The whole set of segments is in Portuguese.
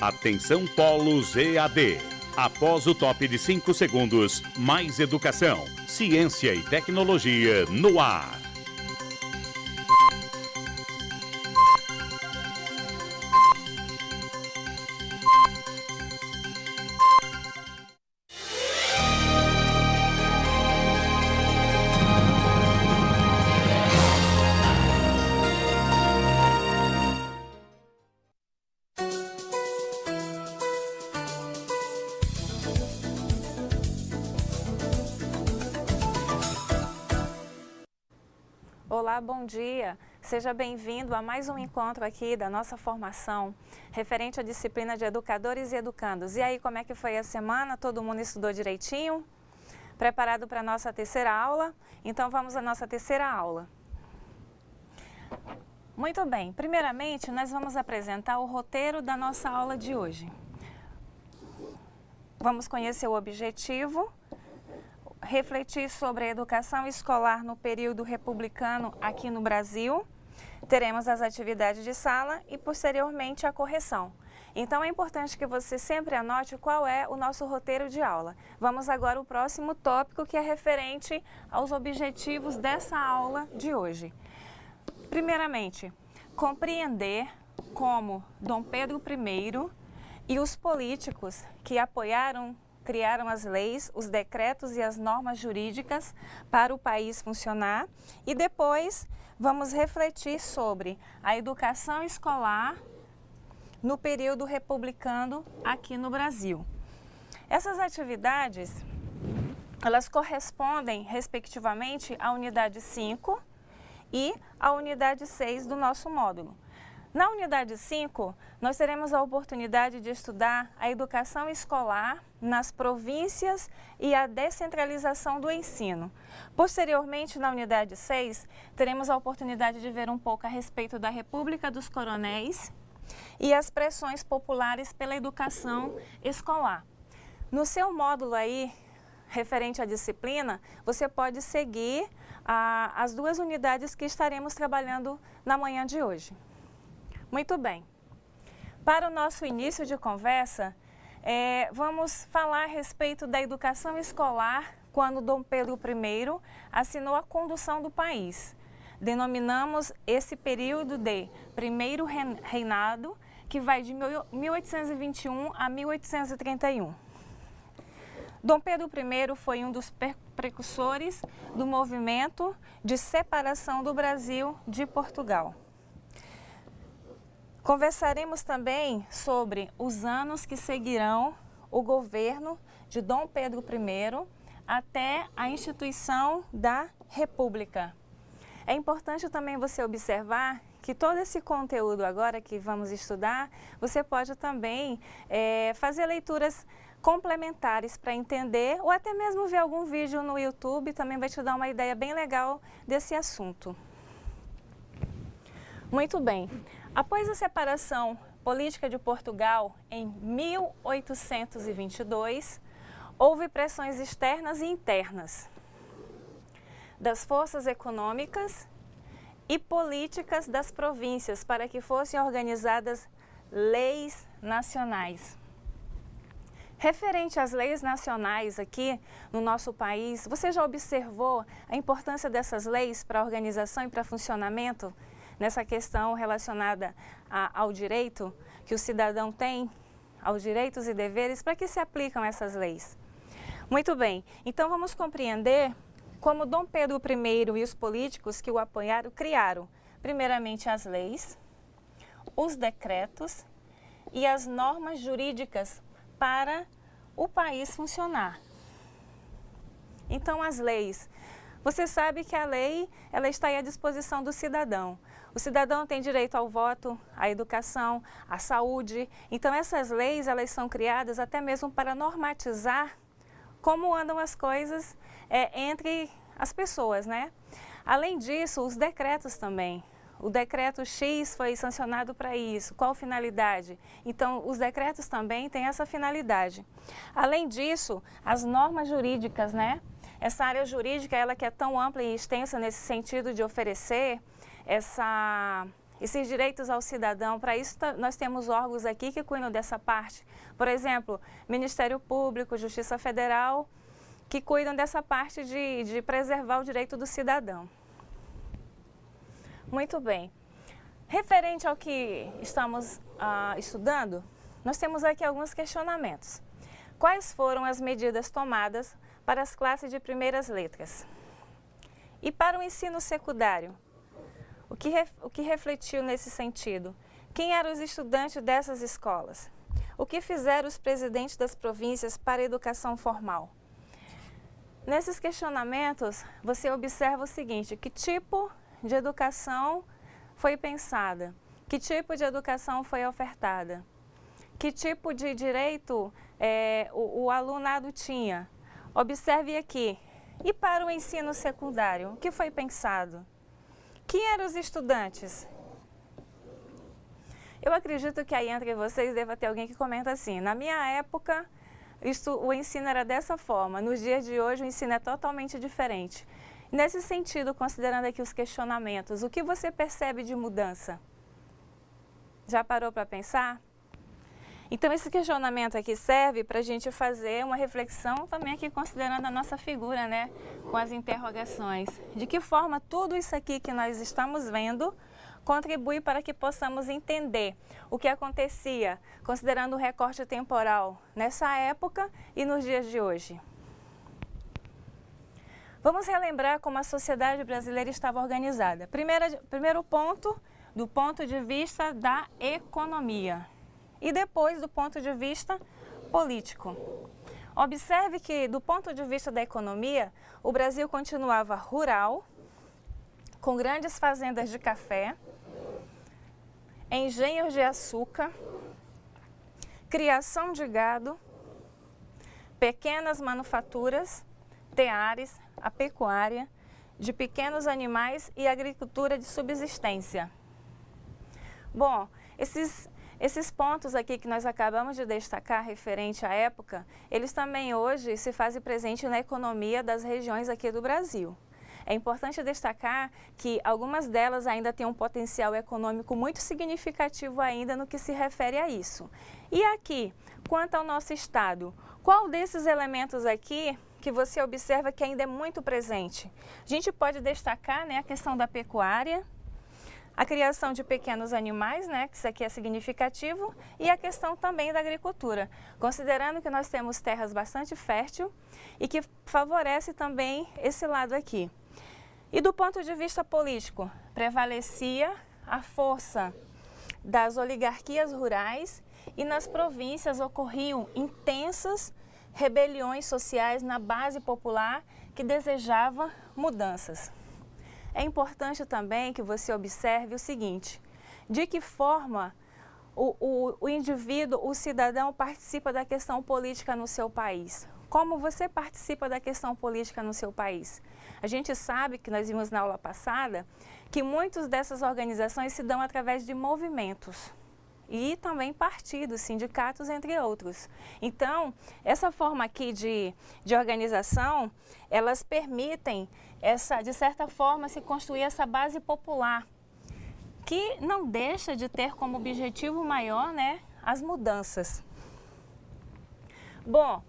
Atenção Polos EAD. Após o top de 5 segundos, mais educação, ciência e tecnologia no ar. Olá, bom dia! Seja bem-vindo a mais um encontro aqui da nossa formação referente à disciplina de Educadores e Educandos. E aí, como é que foi a semana? Todo mundo estudou direitinho? Preparado para a nossa terceira aula? Então vamos à nossa terceira aula. Muito bem, primeiramente nós vamos apresentar o roteiro da nossa aula de hoje. Vamos conhecer o objetivo, refletir sobre a educação escolar no período republicano aqui no Brasil. Teremos as atividades de sala e, posteriormente, a correção. Então, é importante que você sempre anote qual é o nosso roteiro de aula. Vamos agora ao próximo tópico, que é referente aos objetivos dessa aula de hoje. Primeiramente, compreender como Dom Pedro I e os políticos que criaram as leis, os decretos e as normas jurídicas para o país funcionar, e depois vamos refletir sobre a educação escolar no período republicano aqui no Brasil. Essas atividades, elas correspondem respectivamente à unidade 5 e à unidade 6 do nosso módulo. Na unidade 5, nós teremos a oportunidade de estudar a educação escolar nas províncias e a descentralização do ensino. Posteriormente, na unidade 6, teremos a oportunidade de ver um pouco a respeito da República dos Coronéis e as pressões populares pela educação escolar. No seu módulo aí, referente à disciplina, você pode seguir as duas unidades que estaremos trabalhando na manhã de hoje. Muito bem. Para o nosso início de conversa, vamos falar a respeito da educação escolar quando Dom Pedro I assinou a condução do país. Denominamos esse período de primeiro reinado, que vai de 1821 a 1831. Dom Pedro I foi um dos precursores do movimento de separação do Brasil de Portugal. Conversaremos também sobre os anos que seguirão o governo de Dom Pedro I até a instituição da República. É importante também você observar que todo esse conteúdo agora que vamos estudar, você pode também fazer leituras complementares para entender, ou até mesmo ver algum vídeo no YouTube, também vai te dar uma ideia bem legal desse assunto. Muito bem. Após a separação política de Portugal em 1822, houve pressões externas e internas das forças econômicas e políticas das províncias para que fossem organizadas leis nacionais. Referente às leis nacionais aqui no nosso país, você já observou a importância dessas leis para a organização e para o funcionamento nessa questão relacionada ao direito que o cidadão tem, aos direitos e deveres, para que se aplicam essas leis? Muito bem, então vamos compreender como Dom Pedro I e os políticos que o apoiaram criaram, primeiramente, as leis, os decretos e as normas jurídicas para o país funcionar. Então, as leis. Você sabe que a lei, ela está aí à disposição do cidadão. O cidadão tem direito ao voto, à educação, à saúde. Então, essas leis, elas são criadas até mesmo para normatizar como andam as coisas entre as pessoas, né? Além disso, os decretos também. O decreto X foi sancionado para isso. Qual finalidade? Então, os decretos também têm essa finalidade. Além disso, as normas jurídicas, né? Essa área jurídica, ela que é tão ampla e extensa nesse sentido de oferecer essa esses direitos ao cidadão. Para isso, nós temos órgãos aqui que cuidam dessa parte. Por exemplo, Ministério Público, Justiça Federal, que cuidam dessa parte de preservar o direito do cidadão. Muito bem. Referente ao que estamos estudando, nós temos aqui alguns questionamentos. Quais foram as medidas tomadas para as classes de primeiras letras? E para o ensino secundário? O que refletiu nesse sentido? Quem eram os estudantes dessas escolas? O que fizeram os presidentes das províncias para a educação formal? Nesses questionamentos, você observa o seguinte: que tipo de educação foi pensada? Que tipo de educação foi ofertada? Que tipo de direito o alunado tinha? Observe aqui. E para o ensino secundário, o que foi pensado? Quem eram os estudantes? Eu acredito que aí entre vocês deva ter alguém que comenta assim: na minha época, o ensino era dessa forma, nos dias de hoje o ensino é totalmente diferente. Nesse sentido, considerando aqui os questionamentos, o que você percebe de mudança? Já parou para pensar? Então, esse questionamento aqui serve para a gente fazer uma reflexão também aqui considerando a nossa figura, né? Com as interrogações. De que forma tudo isso aqui que nós estamos vendo contribui para que possamos entender o que acontecia, considerando o recorte temporal nessa época e nos dias de hoje. Vamos relembrar como a sociedade brasileira estava organizada. Primeiro ponto, do ponto de vista da economia. E depois do ponto de vista político. Observe que, do ponto de vista da economia, o Brasil continuava rural, com grandes fazendas de café, engenhos de açúcar, criação de gado, pequenas manufaturas, teares, a pecuária, de pequenos animais e agricultura de subsistência. Bom, esses pontos aqui que nós acabamos de destacar referente à época, eles também hoje se fazem presente na economia das regiões aqui do Brasil. É importante destacar que algumas delas ainda têm um potencial econômico muito significativo ainda no que se refere a isso. E aqui, quanto ao nosso estado, qual desses elementos aqui que você observa que ainda é muito presente? A gente pode destacar, né, a questão da pecuária, a criação de pequenos animais, né, que isso aqui é significativo, e a questão também da agricultura, considerando que nós temos terras bastante férteis e que favorece também esse lado aqui. E do ponto de vista político, prevalecia a força das oligarquias rurais e nas províncias ocorriam intensas rebeliões sociais na base popular que desejava mudanças. É importante também que você observe o seguinte: de que forma o indivíduo, o cidadão participa da questão política no seu país. Como você participa da questão política no seu país? A gente sabe, que nós vimos na aula passada, que muitas dessas organizações se dão através de movimentos e também partidos, sindicatos, entre outros. Então, essa forma aqui de organização, elas permitem, de certa forma, se construir essa base popular, que não deixa de ter como objetivo maior, né, as mudanças. Bom,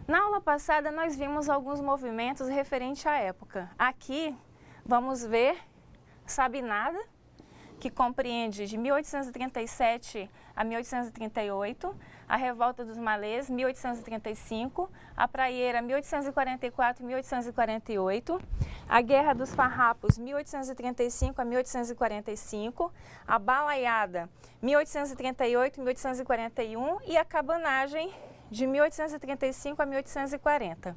na aula passada nós vimos alguns movimentos referentes à época. Aqui vamos ver Sabinada, que compreende de 1837 a 1838, a Revolta dos Malês, 1835, a Praieira, 1844 e 1848, a Guerra dos Farrapos, 1835 a 1845, a Balaiada, 1838 e 1841 e a Cabanagem, de 1835 a 1840.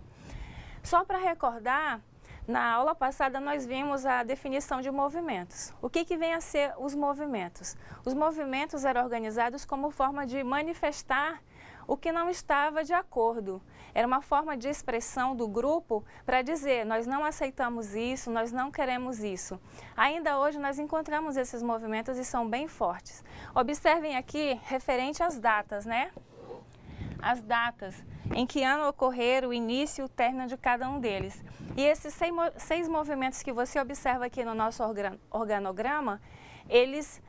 Só para recordar, na aula passada nós vimos a definição de movimentos. O que vem a ser os movimentos? Os movimentos eram organizados como forma de manifestar o que não estava de acordo. Era uma forma de expressão do grupo para dizer: nós não aceitamos isso, nós não queremos isso. Ainda hoje nós encontramos esses movimentos e são bem fortes. Observem aqui referente às datas, né? As datas em que ano ocorreram o início e o término de cada um deles. E esses 6 movimentos que você observa aqui no nosso organograma, eles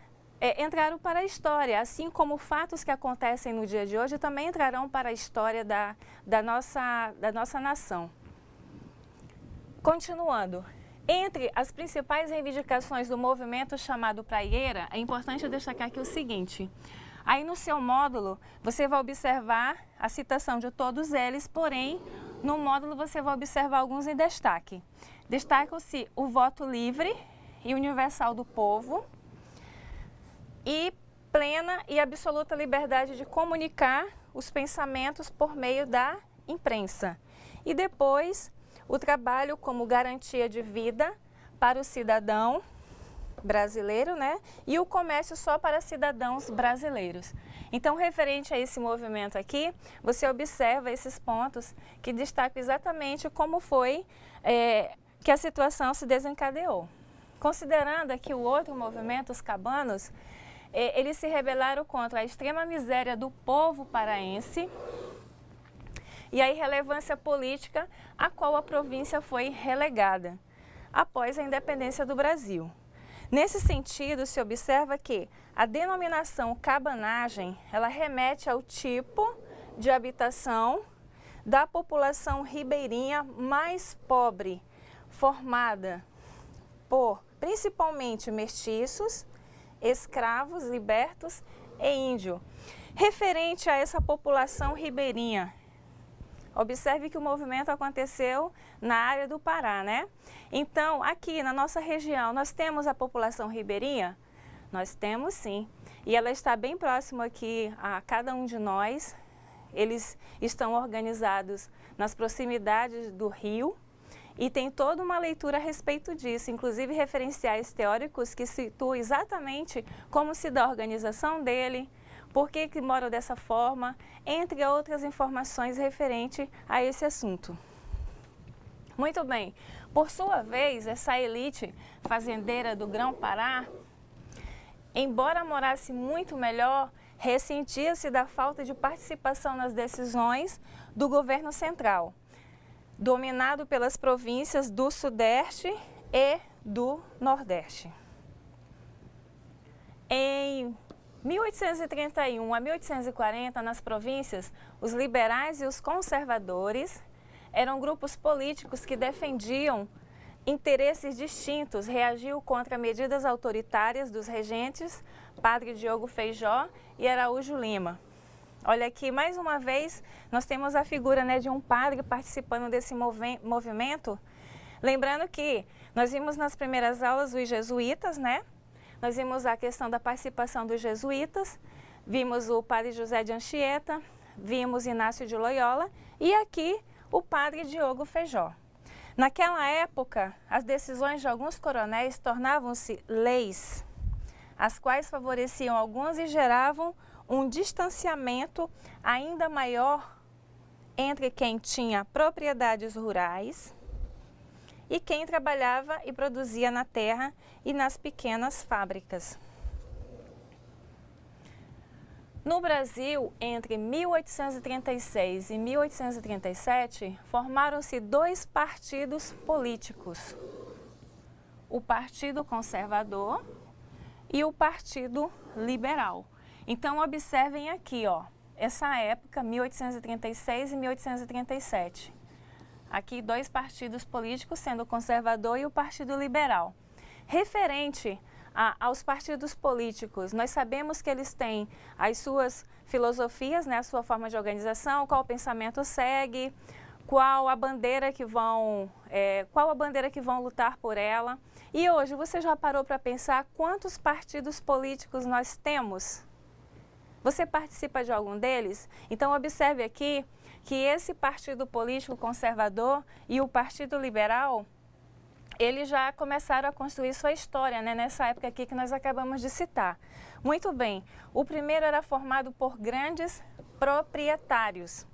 entraram para a história, assim como fatos que acontecem no dia de hoje também entrarão para a história da nossa nação. Continuando, entre as principais reivindicações do movimento chamado praieira, é importante destacar aqui o seguinte: aí no seu módulo você vai observar a citação de todos eles, porém no módulo você vai observar alguns em destaque. Destacam-se o voto livre e universal do povo e plena e absoluta liberdade de comunicar os pensamentos por meio da imprensa. E depois, o trabalho como garantia de vida para o cidadão brasileiro, né? E o comércio só para cidadãos brasileiros. Então, referente a esse movimento aqui, você observa esses pontos que destacam exatamente como foi que a situação se desencadeou. Considerando aqui o outro movimento, os cabanos, eles se rebelaram contra a extrema miséria do povo paraense e a irrelevância política a qual a província foi relegada após a independência do Brasil. Nesse sentido, se observa que a denominação cabanagem, ela remete ao tipo de habitação da população ribeirinha mais pobre, formada por principalmente mestiços, escravos, libertos e índio. Referente a essa população ribeirinha, observe que o movimento aconteceu na área do Pará, né? Então, aqui na nossa região, nós temos a população ribeirinha? Nós temos sim. E ela está bem próxima aqui a cada um de nós. Eles estão organizados nas proximidades do rio. E tem toda uma leitura a respeito disso, inclusive referenciais teóricos que situam exatamente como se dá a organização dele, por que moram dessa forma, entre outras informações referentes a esse assunto. Muito bem, por sua vez, essa elite fazendeira do Grão-Pará, embora morasse muito melhor, ressentia-se da falta de participação nas decisões do governo central, dominado pelas províncias do Sudeste e do Nordeste. Em 1831 a 1840, nas províncias, os liberais e os conservadores eram grupos políticos que defendiam interesses distintos, reagiam contra medidas autoritárias dos regentes Padre Diogo Feijó e Araújo Lima. Olha aqui, mais uma vez, nós temos a figura, né, de um padre participando desse movimento. Lembrando que nós vimos nas primeiras aulas os jesuítas, né? Nós vimos a questão da participação dos jesuítas, vimos o padre José de Anchieta, vimos Inácio de Loyola e aqui o padre Diogo Feijó. Naquela época, as decisões de alguns coronéis tornavam-se leis, as quais favoreciam alguns e geravam um distanciamento ainda maior entre quem tinha propriedades rurais e quem trabalhava e produzia na terra e nas pequenas fábricas. No Brasil, entre 1836 e 1837, formaram-se dois partidos políticos, o Partido Conservador e o Partido Liberal. Então, observem aqui, ó, essa época, 1836 e 1837. Aqui, dois partidos políticos, sendo o Conservador e o Partido Liberal. Referente aos partidos políticos, nós sabemos que eles têm as suas filosofias, né, a sua forma de organização, qual pensamento segue, qual a bandeira que vão lutar por ela. E hoje, você já parou para pensar quantos partidos políticos nós temos? Você participa de algum deles? Então, observe aqui que esse partido político conservador e o Partido Liberal, eles já começaram a construir sua história, né, nessa época aqui que nós acabamos de citar. Muito bem, o primeiro era formado por grandes proprietários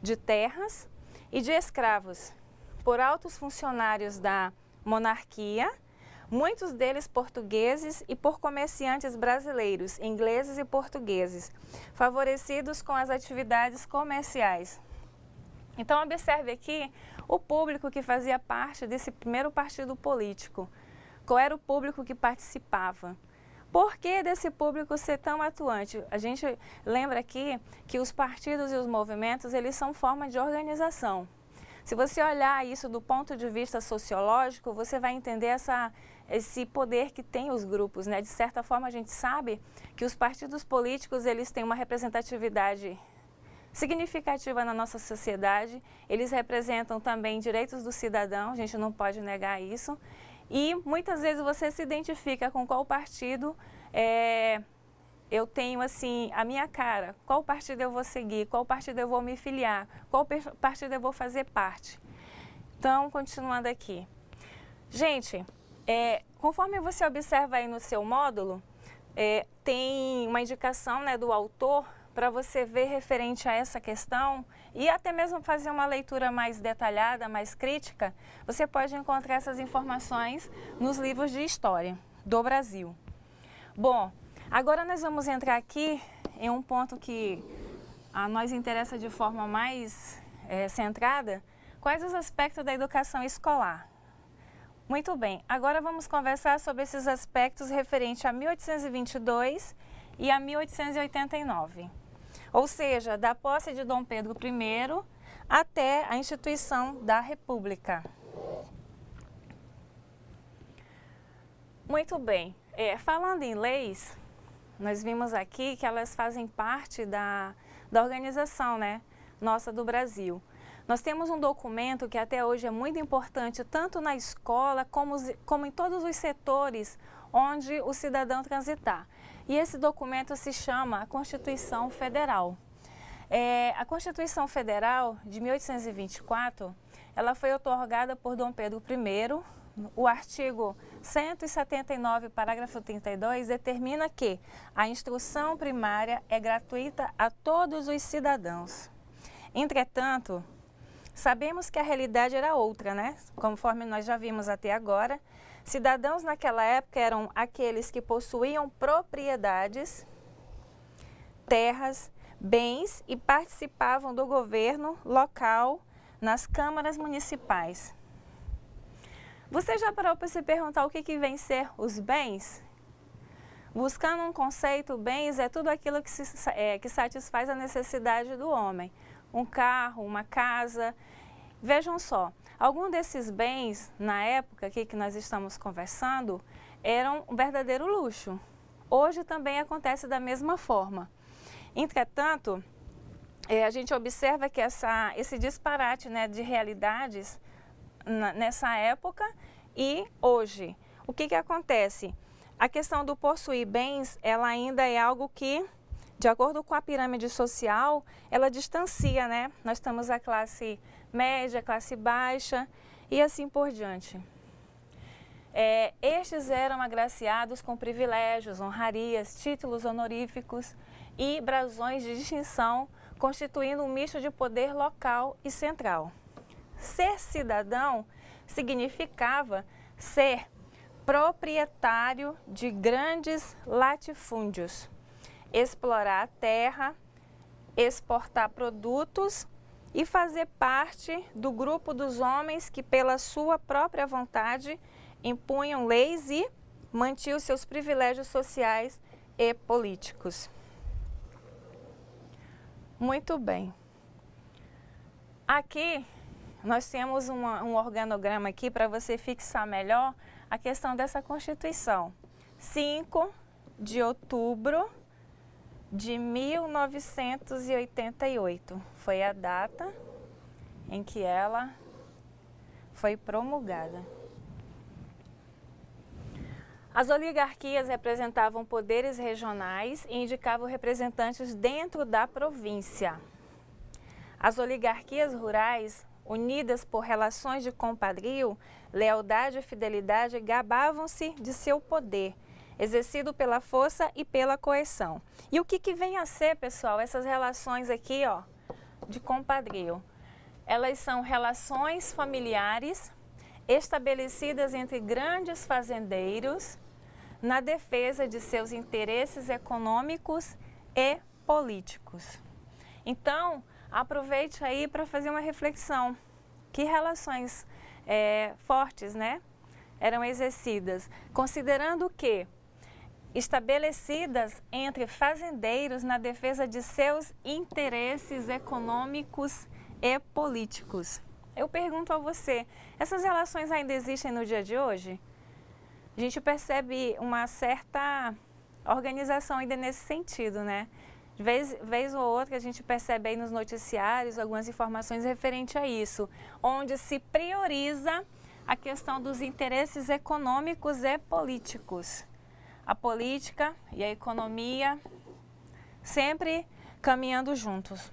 de terras e de escravos, por altos funcionários da monarquia, muitos deles portugueses, e por comerciantes brasileiros, ingleses e portugueses, favorecidos com as atividades comerciais. Então, observe aqui o público que fazia parte desse primeiro partido político. Qual era o público que participava? Por que desse público ser tão atuante? A gente lembra aqui que os partidos e os movimentos, eles são forma de organização. Se você olhar isso do ponto de vista sociológico, você vai entender esse poder que tem os grupos, né? De certa forma, a gente sabe que os partidos políticos, eles têm uma representatividade significativa na nossa sociedade, eles representam também direitos do cidadão, a gente não pode negar isso, e muitas vezes você se identifica com qual partido eu tenho assim a minha cara, qual partido eu vou seguir, qual partido eu vou me filiar, qual partido eu vou fazer parte. Então, continuando aqui. Gente, conforme você observa aí no seu módulo, tem uma indicação, né, do autor para você ver referente a essa questão e até mesmo fazer uma leitura mais detalhada, mais crítica. Você pode encontrar essas informações nos livros de história do Brasil. Bom, agora nós vamos entrar aqui em um ponto que a nós interessa de forma mais centrada. Quais os aspectos da educação escolar? Muito bem, agora vamos conversar sobre esses aspectos referentes a 1822 e a 1889. Ou seja, da posse de Dom Pedro I até a instituição da República. Muito bem, falando em leis, nós vimos aqui que elas fazem parte da organização, né, nossa do Brasil. Nós temos um documento que até hoje é muito importante, tanto na escola como em todos os setores onde o cidadão transitar. E esse documento se chama a Constituição Federal. A Constituição Federal de 1824, ela foi otorgada por Dom Pedro I. O artigo 179, parágrafo 32, determina que a instrução primária é gratuita a todos os cidadãos. Entretanto, sabemos que a realidade era outra, né? Conforme nós já vimos até agora, cidadãos naquela época eram aqueles que possuíam propriedades, terras, bens e participavam do governo local nas câmaras municipais. Você já parou para se perguntar o que vem ser os bens? Buscando um conceito, bens é tudo aquilo que satisfaz a necessidade do homem. Um carro, uma casa. Vejam só, alguns desses bens, na época aqui que nós estamos conversando, eram um verdadeiro luxo. Hoje também acontece da mesma forma. Entretanto, a gente observa que esse disparate, né, de realidades nessa época e hoje. O que acontece? A questão do possuir bens, ela ainda é algo que, de acordo com a pirâmide social, ela distancia, né? Nós temos a classe média, classe baixa e assim por diante. Estes eram agraciados com privilégios, honrarias, títulos honoríficos e brasões de distinção, constituindo um misto de poder local e central. Ser cidadão significava ser proprietário de grandes latifúndios, explorar a terra, exportar produtos e fazer parte do grupo dos homens que, pela sua própria vontade, impunham leis e mantinham seus privilégios sociais e políticos. Muito bem. Aqui nós temos um organograma aqui para você fixar melhor a questão dessa Constituição. 5 de outubro de 1988 foi a data em que ela foi promulgada. As oligarquias representavam poderes regionais e indicavam representantes dentro da província. As oligarquias rurais, unidas por relações de compadrio, lealdade e fidelidade, gabavam-se de seu poder, exercido pela força e pela coerção. E o que vem a ser, pessoal, essas relações aqui, ó, de compadrio? Elas são relações familiares estabelecidas entre grandes fazendeiros na defesa de seus interesses econômicos e políticos. Então, aproveite aí para fazer uma reflexão. Que relações fortes, né, eram exercidas, considerando que estabelecidas entre fazendeiros na defesa de seus interesses econômicos e políticos. Eu pergunto a você, essas relações ainda existem no dia de hoje? A gente percebe uma certa organização ainda nesse sentido, né? De vez ou outra a gente percebe aí nos noticiários algumas informações referentes a isso, onde se prioriza a questão dos interesses econômicos e políticos. A política e a economia sempre caminhando juntos.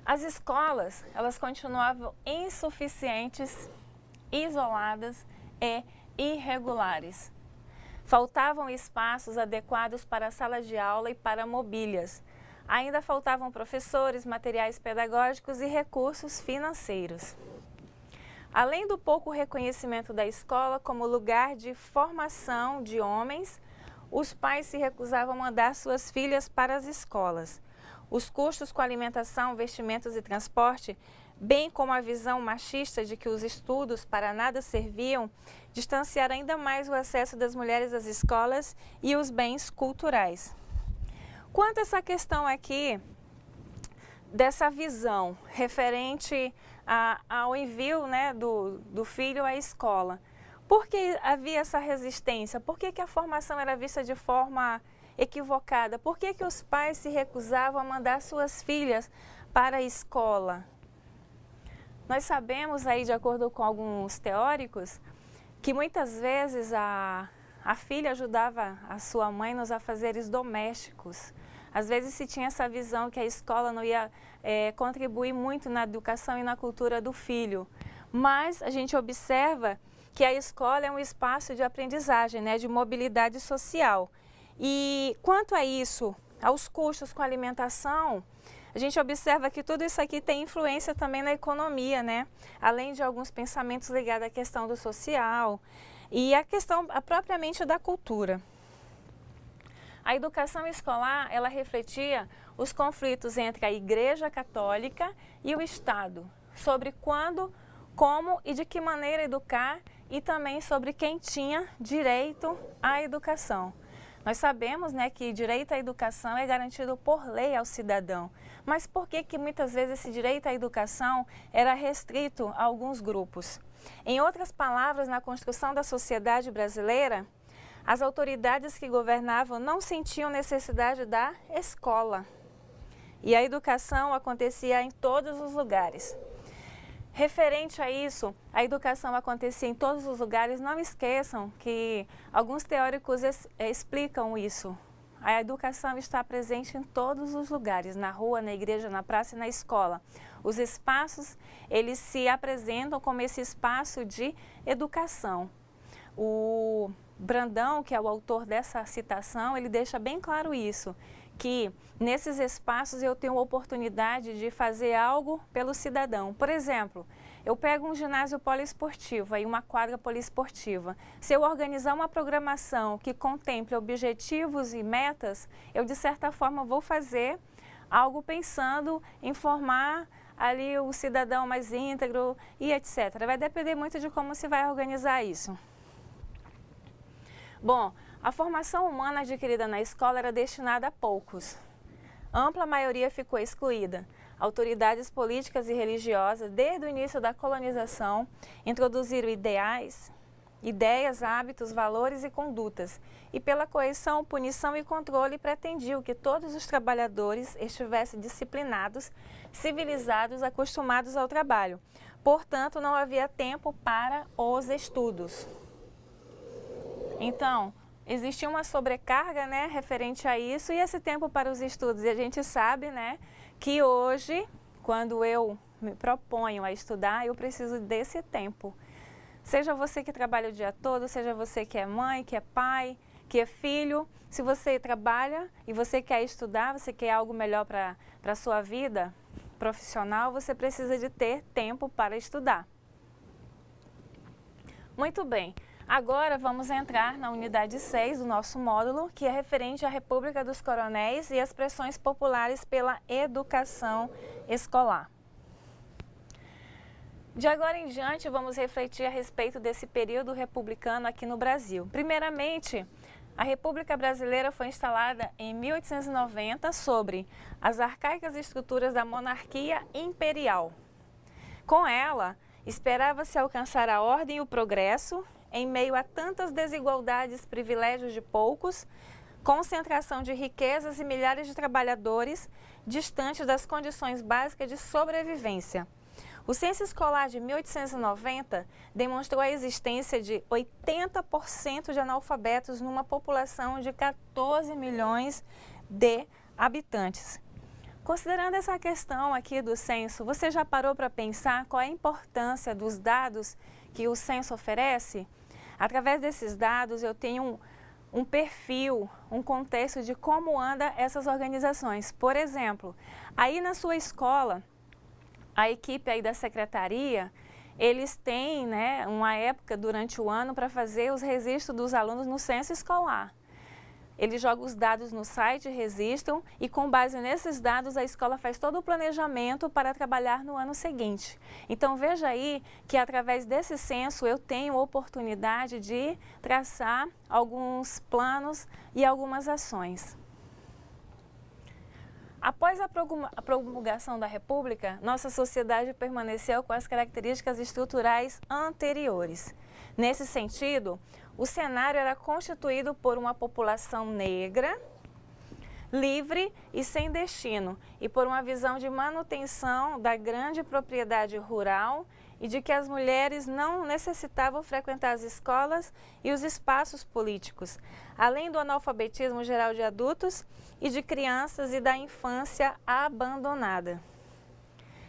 As escolas, elas continuavam insuficientes, isoladas e irregulares. Faltavam espaços adequados para a sala de aula e para mobílias. Ainda faltavam professores, materiais pedagógicos e recursos financeiros. Além do pouco reconhecimento da escola como lugar de formação de homens, os pais se recusavam a mandar suas filhas para as escolas. Os custos com alimentação, vestimentos e transporte, bem como a visão machista de que os estudos para nada serviam, distanciaram ainda mais o acesso das mulheres às escolas e os bens culturais. Quanto a essa questão aqui, dessa visão referente ao envio, né, do filho à escola, por que havia essa resistência? Por que a formação era vista de forma equivocada? Por que os pais se recusavam a mandar suas filhas para a escola? Nós sabemos aí, de acordo com alguns teóricos, que muitas vezes a filha ajudava a sua mãe nos afazeres domésticos. Às vezes se tinha essa visão que a escola não ia contribuir muito na educação e na cultura do filho. Mas a gente observa que a escola é um espaço de aprendizagem, né, de mobilidade social. E quanto a isso, aos custos com a alimentação, a gente observa que tudo isso aqui tem influência também na economia, né? Além de alguns pensamentos ligados à questão do social e a questão propriamente da cultura. A educação escolar, ela refletia os conflitos entre a Igreja Católica e o Estado, sobre quando, como e de que maneira educar e também sobre quem tinha direito à educação. Nós sabemos, né, que direito à educação é garantido por lei ao cidadão, mas por que muitas vezes esse direito à educação era restrito a alguns grupos? Em outras palavras, na construção da sociedade brasileira, as autoridades que governavam não sentiam necessidade da escola e a educação acontecia em todos os lugares. Referente a isso, a educação acontecia em todos os lugares. Não esqueçam que alguns teóricos explicam isso. A educação está presente em todos os lugares, na rua, na igreja, na praça e na escola. Os espaços, eles se apresentam como esse espaço de educação. O Brandão, que é o autor dessa citação, ele deixa bem claro isso, que nesses espaços eu tenho a oportunidade de fazer algo pelo cidadão. Por exemplo, eu pego um ginásio poliesportivo, aí uma quadra poliesportiva. Se eu organizar uma programação que contemple objetivos e metas, eu de certa forma vou fazer algo pensando em formar ali o cidadão mais íntegro e etc. Vai depender muito de como se vai organizar isso. Bom, a formação humana adquirida na escola era destinada a poucos. Ampla maioria ficou excluída. Autoridades políticas e religiosas, desde o início da colonização, introduziram ideias, hábitos, valores e condutas. E pela coerção, punição e controle, pretendiam que todos os trabalhadores estivessem disciplinados, civilizados, acostumados ao trabalho. Portanto, não havia tempo para os estudos. Então, existia uma sobrecarga, né, referente a isso e esse tempo para os estudos. E a gente sabe, né, que hoje, quando eu me proponho a estudar, eu preciso desse tempo. Seja você que trabalha o dia todo, seja você que é mãe, que é pai, que é filho, se você trabalha e você quer estudar, você quer algo melhor para a sua vida profissional, você precisa de ter tempo para estudar. Muito bem. Agora vamos entrar na unidade 6 do nosso módulo, que é referente à República dos Coronéis e as pressões populares pela educação escolar. De agora em diante, vamos refletir a respeito desse período republicano aqui no Brasil. Primeiramente, A República Brasileira foi instalada em 1890 sobre as arcaicas estruturas da monarquia imperial. Com ela, esperava-se alcançar a ordem e o progresso em meio a tantas desigualdades, privilégios de poucos, concentração de riquezas e milhares de trabalhadores distantes das condições básicas de sobrevivência. O censo escolar de 1890 demonstrou a existência de 80% de analfabetos numa população de 14 milhões de habitantes. Considerando essa questão aqui do censo, você já parou para pensar qual é a importância dos dados que o censo oferece? Através desses dados eu tenho um perfil, um contexto de como anda essas organizações. Por exemplo, aí na sua escola, a equipe aí da secretaria, eles têm, né, uma época durante o ano para fazer os registros dos alunos no censo escolar. Eles jogam os dados no site, registram e com base nesses dados a escola faz todo o planejamento para trabalhar no ano seguinte. Então veja aí que através desse censo eu tenho oportunidade de traçar alguns planos e algumas ações. Após a promulgação da República, nossa sociedade permaneceu com as características estruturais anteriores. Nesse sentido, o cenário era constituído por uma população negra, livre e sem destino, e por uma visão de manutenção da grande propriedade rural e de que as mulheres não necessitavam frequentar as escolas e os espaços políticos, além do analfabetismo geral de adultos e de crianças e da infância abandonada.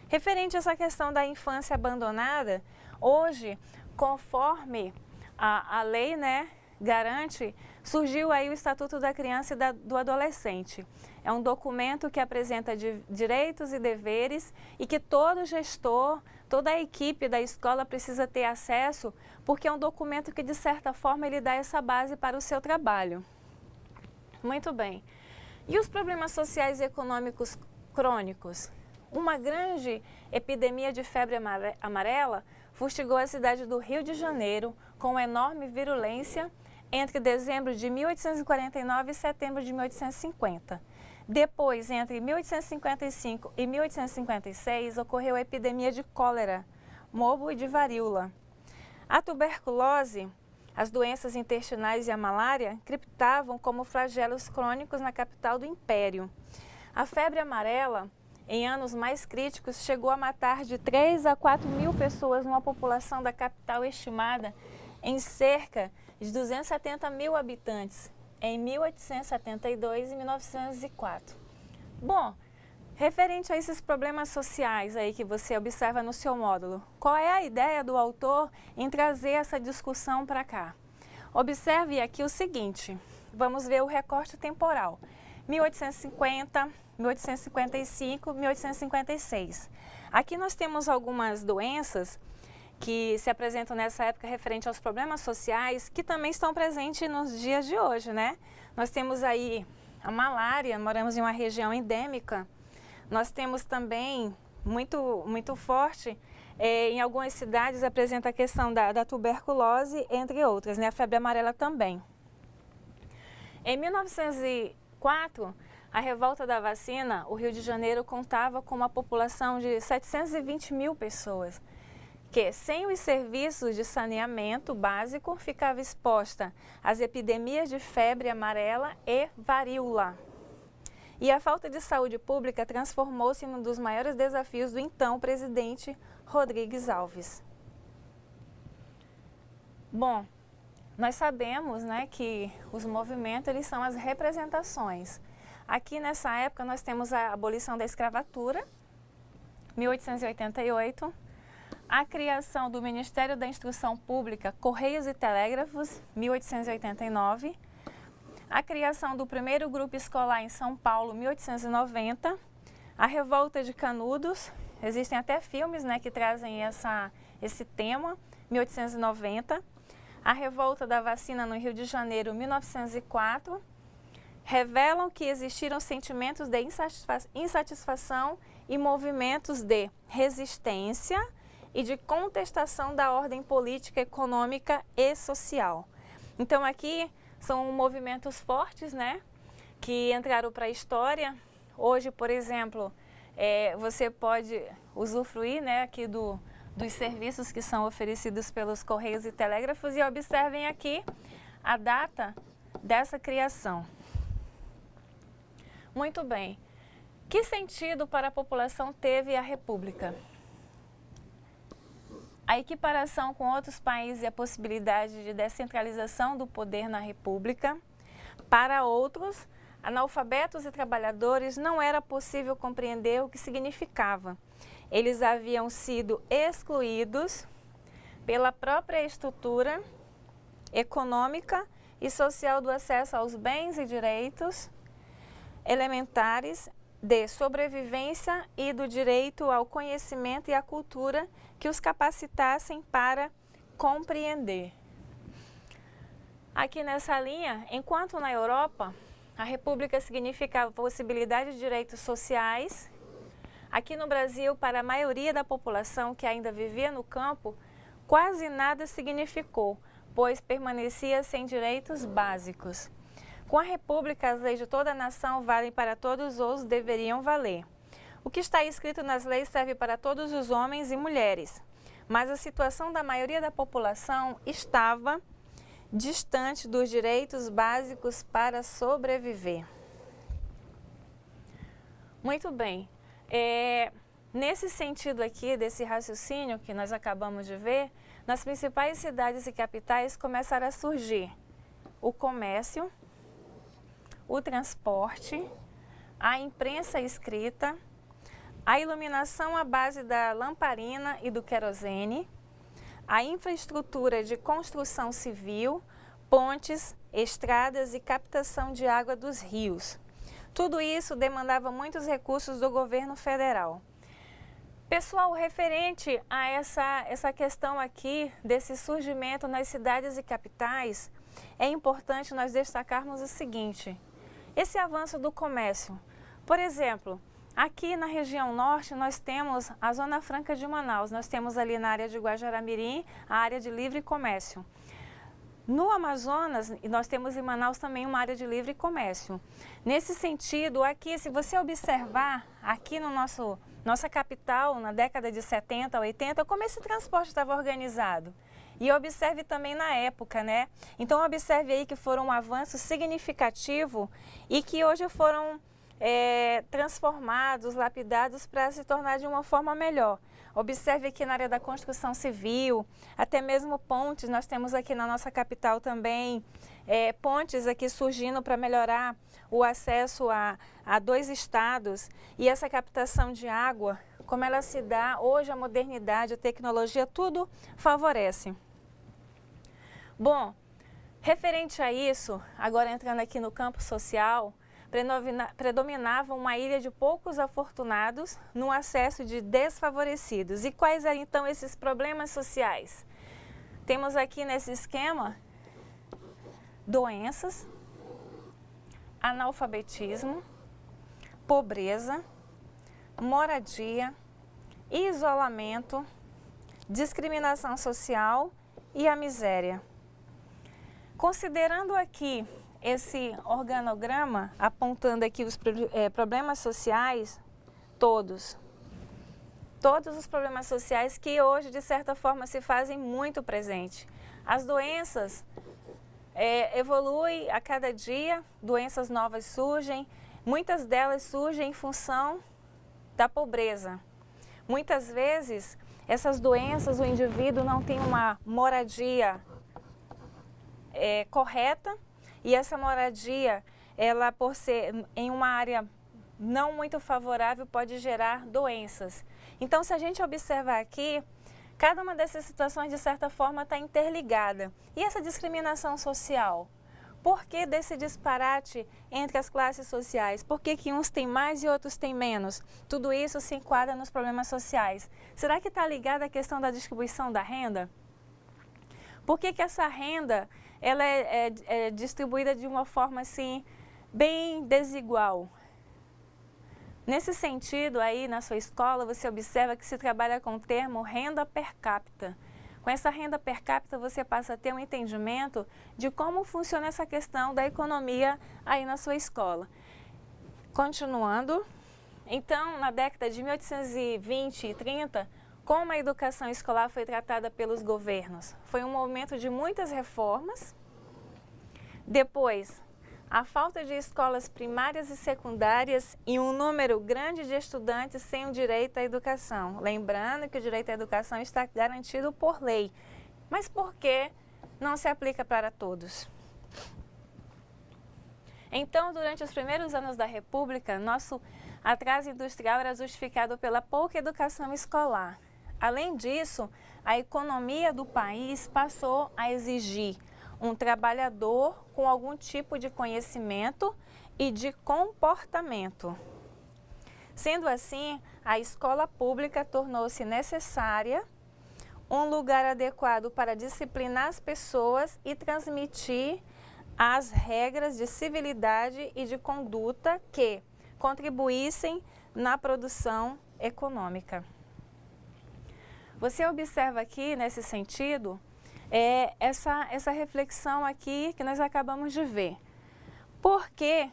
Referente a essa questão da infância abandonada, hoje, conforme a lei, né, garante, surgiu aí o Estatuto da Criança e do Adolescente. É um documento que apresenta direitos e deveres e que todo gestor, toda a equipe da escola precisa ter acesso, porque é um documento que, de certa forma, ele dá essa base para o seu trabalho. Muito bem. E os problemas sociais e econômicos crônicos? Uma grande epidemia de febre amarela fustigou a cidade do Rio de Janeiro com enorme virulência entre dezembro de 1849 e setembro de 1850. Depois, entre 1855 e 1856, ocorreu a epidemia de cólera, mobo e de varíola. A tuberculose, as doenças intestinais e a malária criptavam como flagelos crônicos na capital do Império. A febre amarela, em anos mais críticos, chegou a matar de 3 a 4 mil pessoas numa população da capital estimada em cerca de 270 mil habitantes, em 1872 e 1904. Bom, referente a esses problemas sociais aí que você observa no seu módulo, qual é a ideia do autor em trazer essa discussão para cá? Observe aqui o seguinte, vamos ver o recorte temporal, 1850, 1855, 1856. Aqui nós temos algumas doenças que se apresentam nessa época referente aos problemas sociais, que também estão presentes nos dias de hoje, né? Nós temos aí a malária, moramos em uma região endêmica. Nós temos também, muito forte, em algumas cidades apresenta a questão da tuberculose, entre outras, né? A febre amarela também. Em 1904, a revolta da vacina, o Rio de Janeiro contava com uma população de 720 mil pessoas, que, sem os serviços de saneamento básico, ficava exposta às epidemias de febre amarela e varíola. E a falta de saúde pública transformou-se em um dos maiores desafios do então presidente Rodrigues Alves. Bom, nós sabemos, né, que os movimentos eles são as representações. Aqui nessa época nós temos a abolição da escravatura, 1888, a criação do Ministério da Instrução Pública, Correios e Telégrafos, 1889, a criação do primeiro grupo escolar em São Paulo, 1890, a Revolta de Canudos, existem até filmes, né, que trazem esse tema, 1890, a Revolta da Vacina no Rio de Janeiro, 1904, revelam que existiram sentimentos de insatisfação e movimentos de resistência e de contestação da ordem política, econômica e social. Então aqui são movimentos fortes, né, que entraram para a história. Hoje, por exemplo, você pode usufruir, né, aqui dos serviços que são oferecidos pelos Correios e Telégrafos, e observem aqui a data dessa criação. Muito bem. Que sentido para a população teve a República? A equiparação com outros países e a possibilidade de descentralização do poder na República. Para outros, analfabetos e trabalhadores, não era possível compreender o que significava. Eles haviam sido excluídos pela própria estrutura econômica e social do acesso aos bens e direitos elementares de sobrevivência e do direito ao conhecimento e à cultura que os capacitassem para compreender. Aqui nessa linha, enquanto na Europa, a República significava possibilidade de direitos sociais, aqui no Brasil, para a maioria da população que ainda vivia no campo, quase nada significou, pois permanecia sem direitos básicos. Com a República, as leis de toda a nação valem para todos ou deveriam valer. O que está escrito nas leis serve para todos os homens e mulheres, mas a situação da maioria da população estava distante dos direitos básicos para sobreviver. Muito bem. Nesse sentido aqui, desse raciocínio que nós acabamos de ver, nas principais cidades e capitais começaram a surgir o comércio, o transporte, a imprensa escrita, a iluminação à base da lamparina e do querosene, a infraestrutura de construção civil, pontes, estradas e captação de água dos rios. Tudo isso demandava muitos recursos do governo federal. Pessoal, referente a essa questão aqui desse surgimento nas cidades e capitais, é importante nós destacarmos o seguinte: esse avanço do comércio. Por exemplo, aqui na região norte nós temos a Zona Franca de Manaus, nós temos ali na área de Guajará-Mirim a área de livre comércio. No Amazonas, nós temos em Manaus também uma área de livre comércio. Nesse sentido, aqui, se você observar, aqui no nossa capital, na década de 70, 80, como esse transporte estava organizado. E observe também na época, né? Então, observe aí que foram um avanço significativo e que hoje foram transformados, lapidados para se tornar de uma forma melhor. Observe aqui na área da construção civil, até mesmo pontes, nós temos aqui na nossa capital também pontes aqui surgindo para melhorar o acesso a 2 estados, e essa captação de água, como ela se dá, hoje a modernidade, a tecnologia, tudo favorece. Bom, referente a isso, agora entrando aqui no campo social, predominava uma ilha de poucos afortunados no acesso de desfavorecidos. E quais eram então esses problemas sociais? Temos aqui nesse esquema doenças, analfabetismo, pobreza, moradia, isolamento, discriminação social e a miséria. Considerando aqui esse organograma, apontando aqui os problemas sociais, todos os problemas sociais que hoje, de certa forma, se fazem muito presente. As doenças evoluem a cada dia, doenças novas surgem, muitas delas surgem em função da pobreza. Muitas vezes, essas doenças, o indivíduo não tem uma moradia correta, e essa moradia, ela por ser em uma área não muito favorável, pode gerar doenças. Então, se a gente observar aqui, cada uma dessas situações, de certa forma, está interligada. E essa discriminação social? Por que desse disparate entre as classes sociais? Por que uns têm mais e outros têm menos? Tudo isso se enquadra nos problemas sociais. Será que está ligada à questão da distribuição da renda? Por que essa renda ela é distribuída de uma forma assim, bem desigual? Nesse sentido, aí na sua escola, você observa que se trabalha com o termo renda per capita. Com essa renda per capita, você passa a ter um entendimento de como funciona essa questão da economia aí na sua escola. Continuando, então, na década de 1820 e 30, como a educação escolar foi tratada pelos governos? Foi um momento de muitas reformas. Depois, a falta de escolas primárias e secundárias e um número grande de estudantes sem o direito à educação. Lembrando que o direito à educação está garantido por lei. Mas por que não se aplica para todos? Então, durante os primeiros anos da República, nosso atraso industrial era justificado pela pouca educação escolar. Além disso, a economia do país passou a exigir um trabalhador com algum tipo de conhecimento e de comportamento. Sendo assim, a escola pública tornou-se necessária, um lugar adequado para disciplinar as pessoas e transmitir as regras de civilidade e de conduta que contribuíssem na produção econômica. Você observa aqui, nesse sentido, essa reflexão aqui que nós acabamos de ver. Por que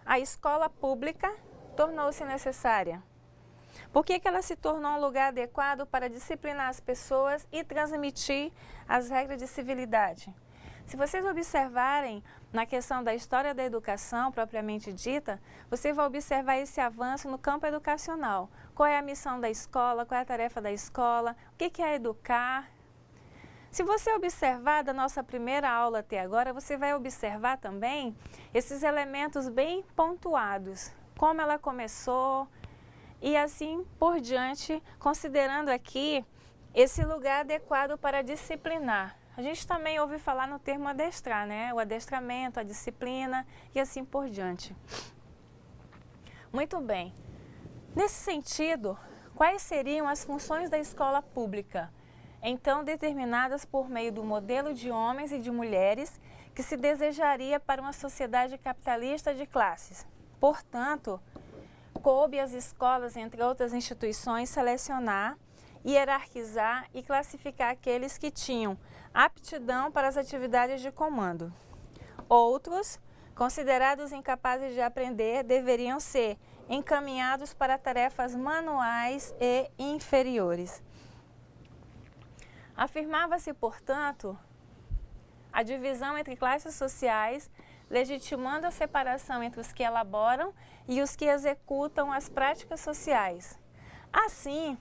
a escola pública tornou-se necessária? Por que ela se tornou um lugar adequado para disciplinar as pessoas e transmitir as regras de civilidade? Se vocês observarem na questão da história da educação propriamente dita, você vai observar esse avanço no campo educacional. Qual é a missão da escola, qual é a tarefa da escola, o que é educar. Se você observar da nossa primeira aula até agora, você vai observar também esses elementos bem pontuados, como ela começou e assim por diante, considerando aqui esse lugar adequado para disciplinar. A gente também ouve falar no termo adestrar, né? O adestramento, a disciplina e assim por diante. Muito bem. Nesse sentido, quais seriam as funções da escola pública? Então, determinadas por meio do modelo de homens e de mulheres que se desejaria para uma sociedade capitalista de classes. Portanto, coube às escolas, entre outras instituições, selecionar, hierarquizar e classificar aqueles que tinham aptidão para as atividades de comando. Outros, considerados incapazes de aprender, deveriam ser encaminhados para tarefas manuais e inferiores. Afirmava-se, portanto, a divisão entre classes sociais, legitimando a separação entre os que elaboram e os que executam as práticas sociais. Assim,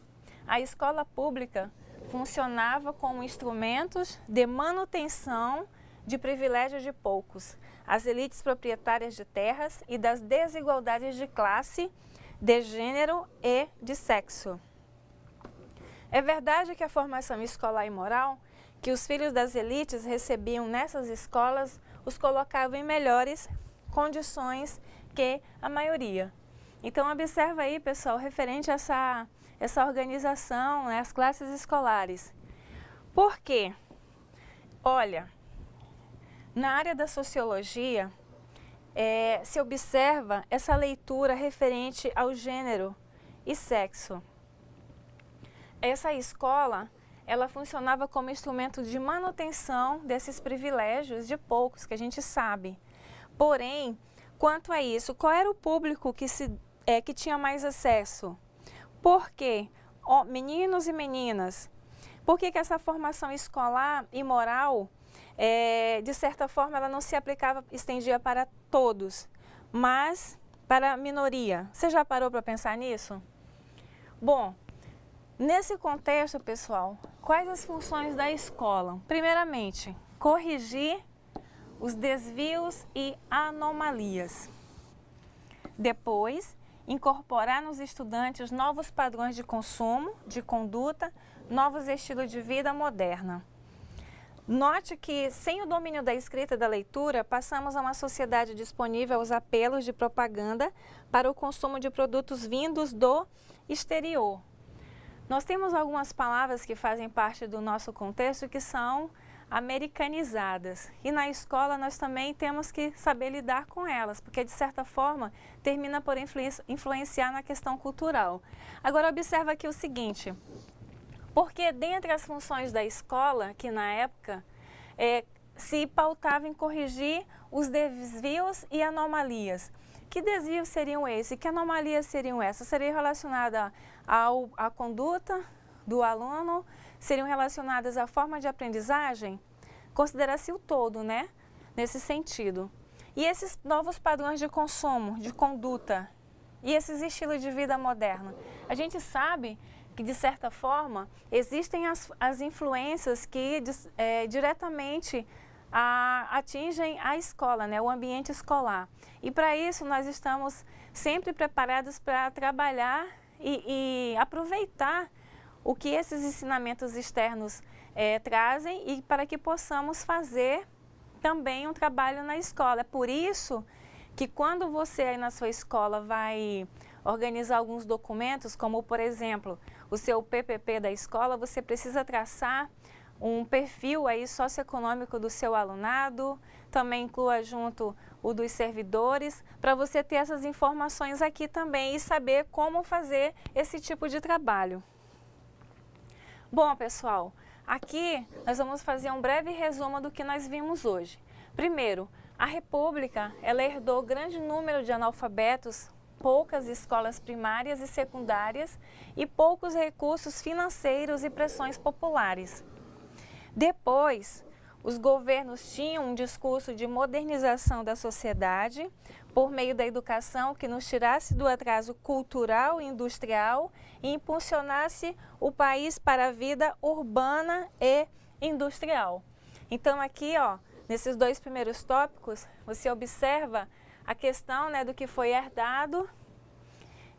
a escola pública funcionava como instrumentos de manutenção de privilégios de poucos, as elites proprietárias de terras e das desigualdades de classe, de gênero e de sexo. É verdade que a formação escolar e moral que os filhos das elites recebiam nessas escolas os colocava em melhores condições que a maioria. Então, observa aí, pessoal, referente a essa organização, né, as classes escolares. Por quê? Olha, na área da sociologia, se observa essa leitura referente ao gênero e sexo. Essa escola, ela funcionava como instrumento de manutenção desses privilégios de poucos, que a gente sabe. Porém, quanto a isso, qual era o público que tinha mais acesso? Por quê? Meninos e meninas. Por que essa formação escolar e moral, de certa forma, ela não se aplicava, estendia para todos, mas para a minoria? Você já parou para pensar nisso? Bom, nesse contexto, pessoal, quais as funções da escola? Primeiramente, corrigir os desvios e anomalias. Depois, incorporar nos estudantes novos padrões de consumo, de conduta, novos estilos de vida moderna. Note que, sem o domínio da escrita e da leitura, passamos a uma sociedade disponível aos apelos de propaganda para o consumo de produtos vindos do exterior. Nós temos algumas palavras que fazem parte do nosso contexto que são americanizadas. E na escola nós também temos que saber lidar com elas, porque de certa forma termina por influenciar na questão cultural. Agora observa aqui o seguinte, Porque dentre as funções da escola, que na época se pautava em corrigir os desvios e anomalias. Que desvios seriam esses? Que anomalias seriam essas? Seriam relacionadas à conduta do aluno? Seriam relacionadas à forma de aprendizagem? Considera-se o todo, né? Nesse sentido. E esses novos padrões de consumo, de conduta, e esses estilos de vida moderno? A gente sabe que, de certa forma, existem as influências que diretamente atingem a escola, né, o ambiente escolar. E para isso nós estamos sempre preparados para trabalhar e aproveitar o que esses ensinamentos externos trazem e para que possamos fazer também um trabalho na escola. É por isso que quando você aí na sua escola vai organizar alguns documentos, como por exemplo o seu PPP da escola, você precisa traçar um perfil aí socioeconômico do seu alunado, também inclua junto o dos servidores, para você ter essas informações aqui também e saber como fazer esse tipo de trabalho. Bom, pessoal, aqui nós vamos fazer um breve resumo do que nós vimos hoje. Primeiro, a República, ela herdou grande número de analfabetos, poucas escolas primárias e secundárias e poucos recursos financeiros e pressões populares. Depois, os governos tinham um discurso de modernização da sociedade por meio da educação que nos tirasse do atraso cultural e industrial e impulsionasse o país para a vida urbana e industrial. Então aqui, ó, nesses dois primeiros tópicos, você observa a questão, né, do que foi herdado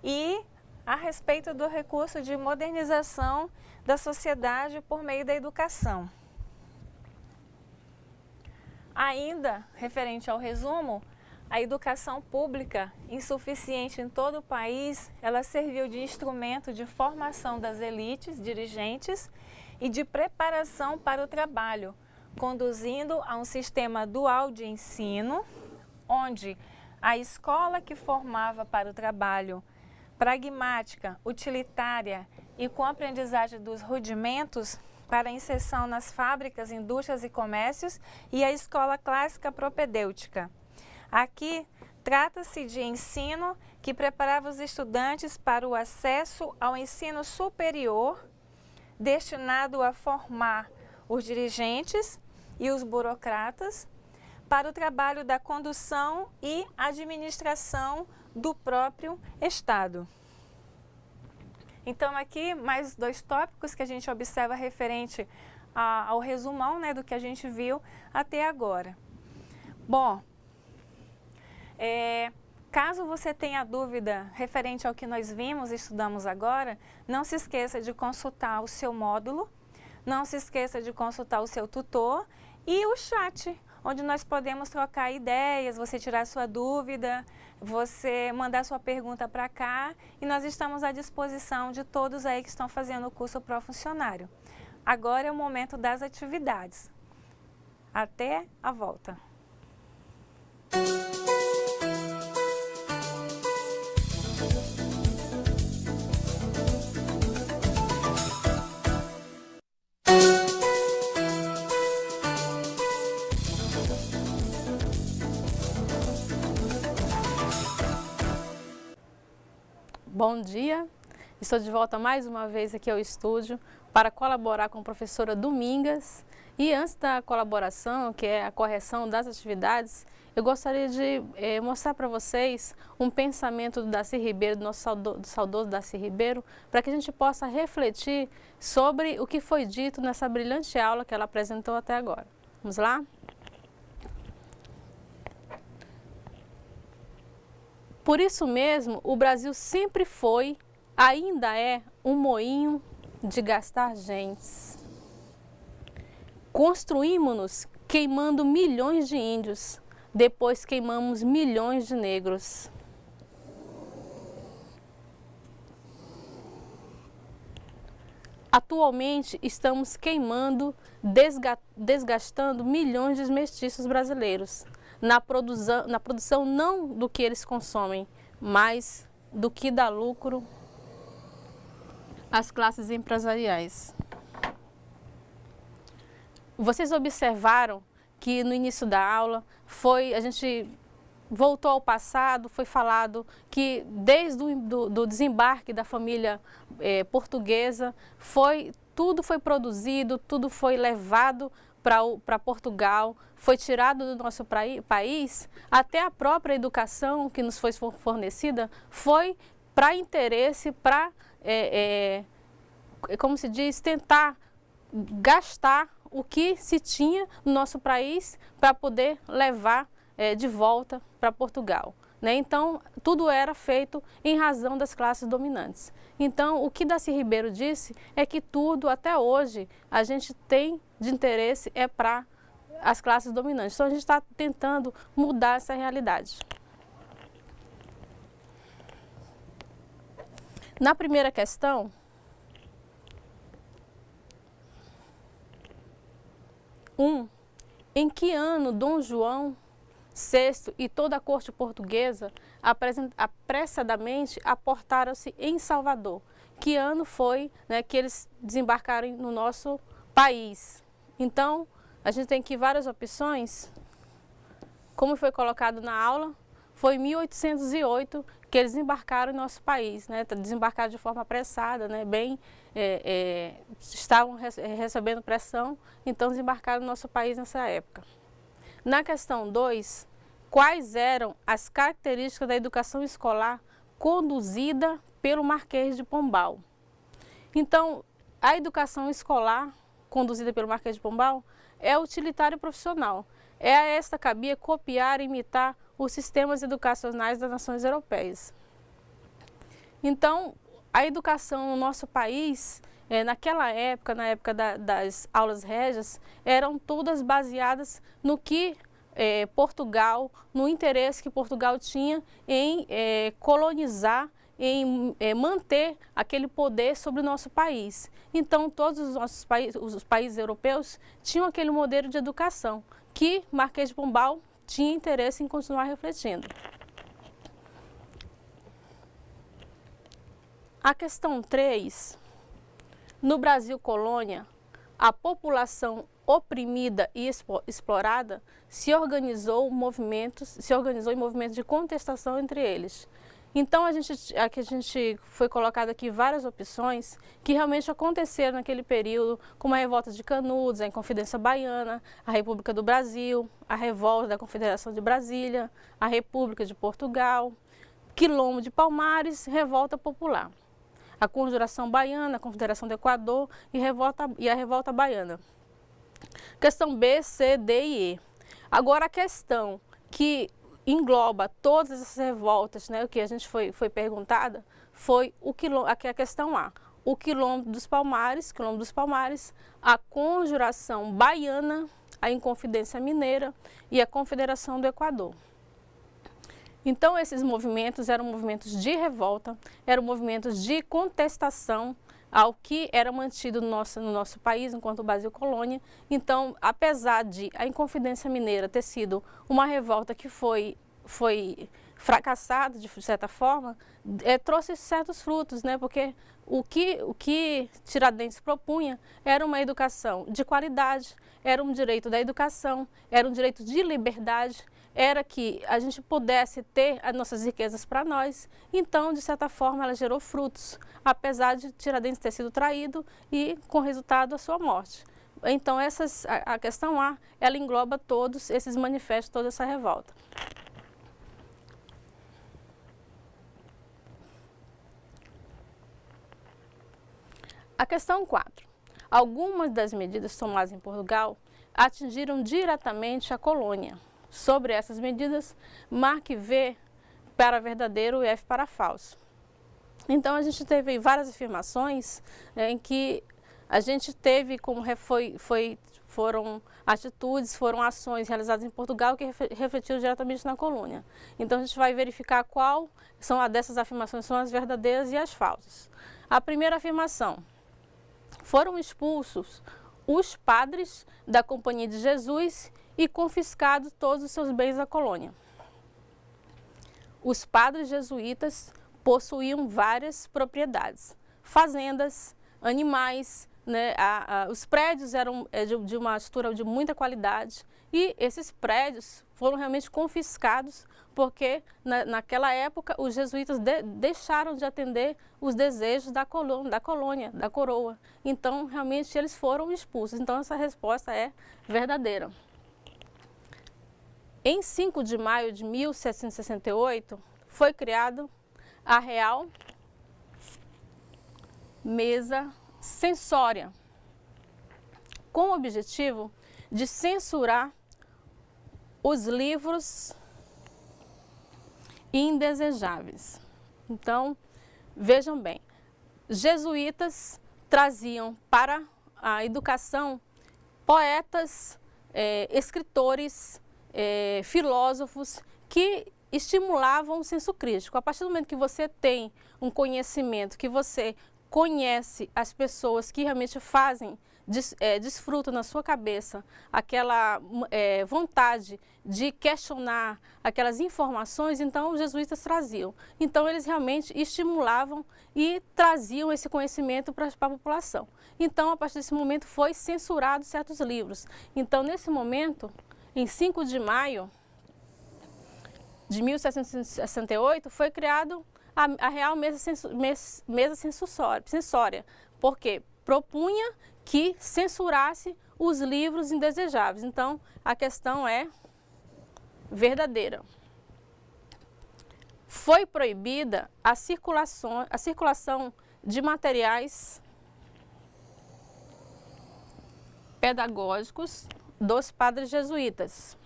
e a respeito do recurso de modernização da sociedade por meio da educação. Ainda, referente ao resumo, a educação pública, insuficiente em todo o país, ela serviu de instrumento de formação das elites dirigentes e de preparação para o trabalho, conduzindo a um sistema dual de ensino, onde a escola que formava para o trabalho pragmática, utilitária e com aprendizagem dos rudimentos para inserção nas fábricas, indústrias e comércios, e a escola clássica propedêutica. Aqui trata-se de ensino que preparava os estudantes para o acesso ao ensino superior, destinado a formar os dirigentes e os burocratas para o trabalho da condução e administração do próprio Estado. Então aqui mais dois tópicos que a gente observa referente ao resumão, né, do que a gente viu até agora. Bom, caso você tenha dúvida referente ao que nós vimos e estudamos agora, não se esqueça de consultar o seu módulo, não se esqueça de consultar o seu tutor e o chat, onde nós podemos trocar ideias, você tirar sua dúvida, você mandar sua pergunta para cá e nós estamos à disposição de todos aí que estão fazendo o curso pró-funcionário. Agora é o momento das atividades. Até a volta. Bom dia, estou de volta mais uma vez aqui ao estúdio para colaborar com a professora Domingas. E antes da colaboração, que é a correção das atividades, eu gostaria de mostrar para vocês um pensamento do Darcy Ribeiro, do nosso saudoso Darcy Ribeiro, para que a gente possa refletir sobre o que foi dito nessa brilhante aula que ela apresentou até agora. Vamos lá? Por isso mesmo, o Brasil sempre foi, ainda é, um moinho de gastar gentes. Construímos-nos queimando milhões de índios, depois queimamos milhões de negros. Atualmente estamos queimando, desgastando milhões de mestiços brasileiros. Na produção não do que eles consomem, mas do que dá lucro às classes empresariais. vocês observaram que no início da aula a gente voltou ao passado, foi falado que desde do desembarque da família portuguesa, tudo foi produzido, tudo foi levado para Portugal, foi tirado do nosso país, até a própria educação que nos foi fornecida foi para interesse, para, como se diz, tentar gastar o que se tinha no nosso país para poder levar de volta para Portugal. Né? Então, tudo era feito em razão das classes dominantes. Então, o que Darcy Ribeiro disse é que tudo, até hoje, a gente tem de interesse para as classes dominantes. Então, a gente está tentando mudar essa realidade. Na primeira questão, em que ano Dom João VI e toda a corte portuguesa apressadamente aportaram-se em Salvador? Que ano foi, né, que eles desembarcaram no nosso país? Então, a gente tem aqui várias opções. Como foi colocado na aula, foi em 1808 que eles desembarcaram em nosso país, né? Desembarcaram de forma apressada, né? Estavam recebendo pressão, então desembarcaram no nosso país nessa época. Na questão 2, quais eram as características da educação escolar conduzida pelo Marquês de Pombal? Então, a educação escolar conduzida pelo Marquês de Pombal é utilitária e profissional. A esta cabia copiar e imitar os sistemas educacionais das nações europeias. Então, a educação no nosso país, naquela época, na época das aulas régias, eram todas baseadas no que Portugal, no interesse que Portugal tinha em colonizar, em manter aquele poder sobre o nosso país. Então, todos os nossos os países europeus tinham aquele modelo de educação que Marquês de Pombal tinha interesse em continuar refletindo. A questão 3, no Brasil colônia, a população oprimida e explorada se organizou em movimentos de contestação entre eles. Então, aqui a gente foi colocado aqui várias opções que realmente aconteceram naquele período, como a revolta de Canudos, a Inconfidência Baiana, a República do Brasil, a revolta da Confederação de Brasília, a República de Portugal, Quilombo de Palmares, revolta popular, a Conjuração Baiana, a Confederação do Equador e a Revolta Baiana. Questão B, C, D e E. Agora a questão que engloba todas essas revoltas, né, o que a gente foi perguntada, foi aqui a questão A, o Quilombo dos Palmares, a Conjuração Baiana, a Inconfidência Mineira e a Confederação do Equador. Então, esses movimentos eram movimentos de revolta, eram movimentos de contestação ao que era mantido no nosso país, enquanto o Brasil colônia. Então, apesar de a Inconfidência Mineira ter sido uma revolta que foi fracassada, de certa forma, trouxe certos frutos, né? Porque o que Tiradentes propunha era uma educação de qualidade, era um direito da educação, era um direito de liberdade, era que a gente pudesse ter as nossas riquezas para nós. Então, de certa forma, ela gerou frutos, apesar de Tiradentes ter sido traído e com resultado a sua morte. Então, a questão A, ela engloba todos esses manifestos, toda essa revolta. A questão 4. Algumas das medidas tomadas em Portugal atingiram diretamente a colônia. Sobre essas medidas, marque V para verdadeiro e F para falso. Então, a gente teve várias afirmações em que a gente teve como foram atitudes, foram ações realizadas em Portugal que refletiram diretamente na colônia. Então, a gente vai verificar qual dessas afirmações são as verdadeiras e as falsas. A primeira afirmação: foram expulsos os padres da Companhia de Jesus e confiscados todos os seus bens da colônia. Os padres jesuítas possuíam várias propriedades, fazendas, animais, né, os prédios eram de uma estrutura de muita qualidade e esses prédios foram realmente confiscados porque naquela época os jesuítas deixaram de atender os desejos da colônia, da coroa. Então realmente eles foram expulsos. Então essa resposta é verdadeira. Em 5 de maio de 1768 foi criado a Real Mesa Censória, com o objetivo de censurar os livros indesejáveis. Então, vejam bem, jesuítas traziam para a educação poetas, escritores, filósofos que estimulavam o senso crítico. A partir do momento que você tem um conhecimento, que você conhece as pessoas que realmente fazem, desfrutam na sua cabeça aquela vontade de questionar aquelas informações, então os jesuítas traziam. Então eles realmente estimulavam e traziam esse conhecimento para a população. Então a partir desse momento foi censurado certos livros. Então nesse momento, em 5 de maio de 1768, foi criado a Real Mesa Censória, porque propunha que censurasse os livros indesejáveis. Então, a questão é verdadeira. Foi proibida a circulação de materiais pedagógicos dos padres jesuítas.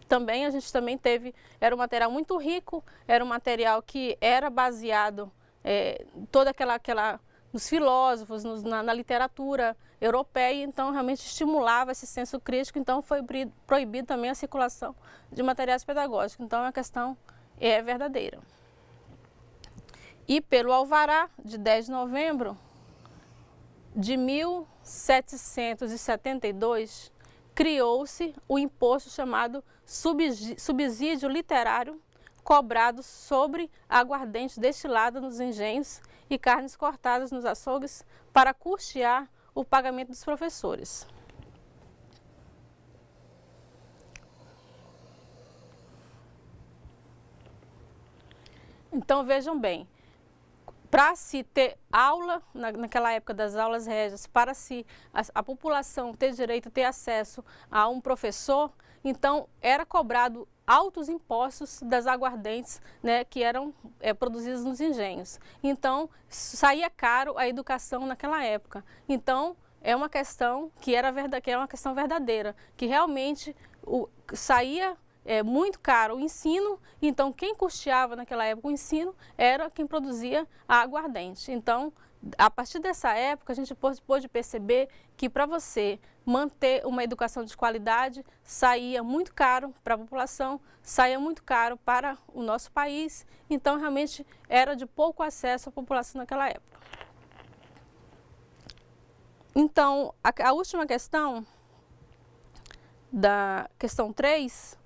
Também a gente teve, era um material muito rico, era um material que era baseado toda nos filósofos, na literatura europeia, então realmente estimulava esse senso crítico, então foi proibido também a circulação de materiais pedagógicos. Então a questão é verdadeira. E pelo alvará de 10 de novembro de 1772, criou-se o imposto chamado subsídio literário, cobrado sobre aguardente destilado nos engenhos e carnes cortadas nos açougues para custear o pagamento dos professores. Então vejam bem, para se ter aula, naquela época das aulas régias, para a população ter direito, ter acesso a um professor, então era cobrado altos impostos das aguardentes, né, que eram produzidas nos engenhos. Então saía caro a educação naquela época. Então é uma questão que é uma questão verdadeira, que realmente saía muito caro o ensino, então quem custeava naquela época o ensino era quem produzia a aguardente. Então, a partir dessa época, a gente pôde perceber que para você manter uma educação de qualidade, saía muito caro para a população, saía muito caro para o nosso país, então realmente era de pouco acesso à população naquela época. Então, a última questão, da questão 3,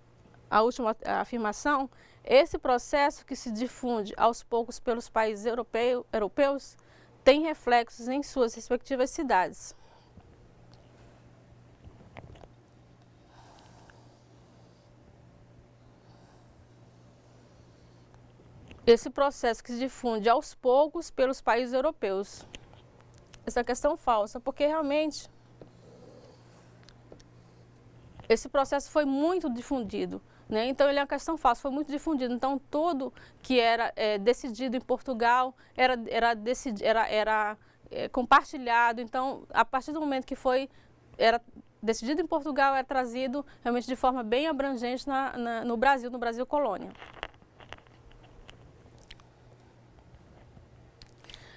a última afirmação, esse processo que se difunde aos poucos pelos países europeus tem reflexos em suas respectivas cidades. Esse processo que se difunde aos poucos pelos países europeus. Essa questão falsa, porque realmente esse processo foi muito difundido. Né? Então, ele é uma questão falsa, foi muito difundido. Então, tudo que era decidido em Portugal era compartilhado. Então, a partir do momento que era decidido em Portugal, era trazido realmente de forma bem abrangente no Brasil colônia.